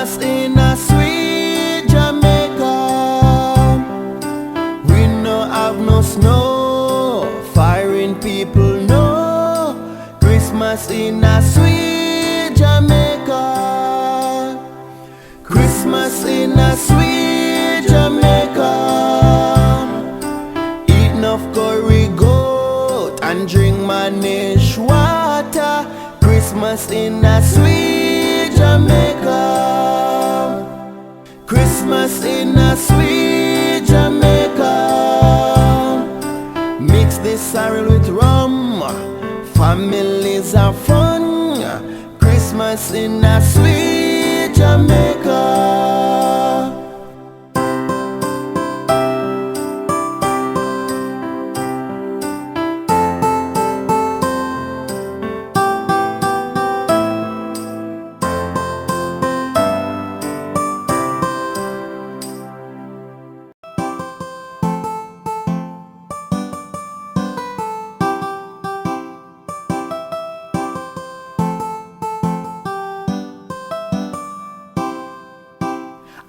Christmas in a sweet Jamaica. We no have no snow, firing people no. Christmas in a sweet Jamaica. Christmas in a sweet Jamaica. Eat enough curry goat and drink manish wata. Christmas in a sweet Jamaica. Christmas in a sweet Jamaica. Mix the sorrel with rum, families are fun. Christmas in a sweet Jamaica.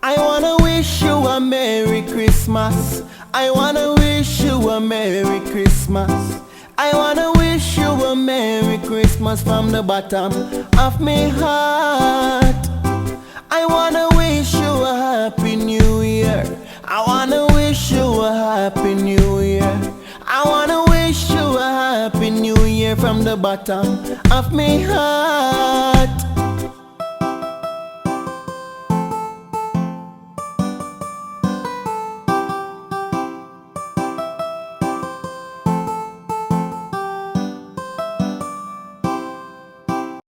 I wanna wish you a Merry Christmas. I wanna wish you a Merry Christmas. I wanna wish you a Merry Christmas from the bottom of my heart. I wanna wish you a Happy New Year. I wanna wish you a Happy New Year. I wanna wish you a Happy New Year from the bottom of my heart.